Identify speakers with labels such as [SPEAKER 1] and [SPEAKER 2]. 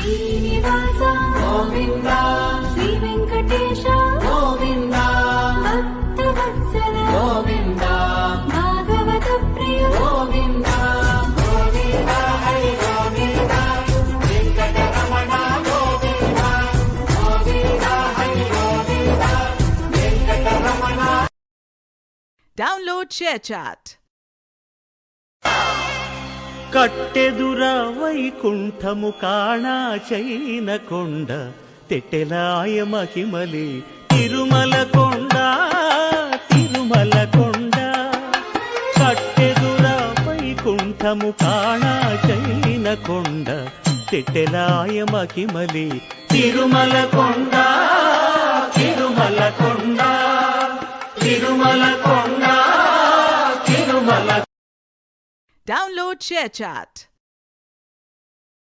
[SPEAKER 1] శ్రీనివాస
[SPEAKER 2] గోవింద
[SPEAKER 1] శ్రీ వెంకటేశ
[SPEAKER 2] గోవింద
[SPEAKER 1] భక్తవత్సల
[SPEAKER 2] గోవింద
[SPEAKER 1] భాగవత ప్రియ
[SPEAKER 2] Govinda Govinda Hari Govinda Venkataramana Govinda Govinda Hari Govinda Venkataramana.
[SPEAKER 3] Download ShareChat.
[SPEAKER 4] కట్టెదుర వైకుంఠము కాణా చైన కొండ తెట్టెలాయ మహిమలి తిరుమల కొండ తిరుమల కొండ. కట్టెదుర వైకుంఠము కాణా చైన కొండ తెట్టెలాయ మహిమలి తిరుమల కొండ తిరుమల కొండ తిరుమల కొండ తిరుమల.
[SPEAKER 3] Download ShareChat.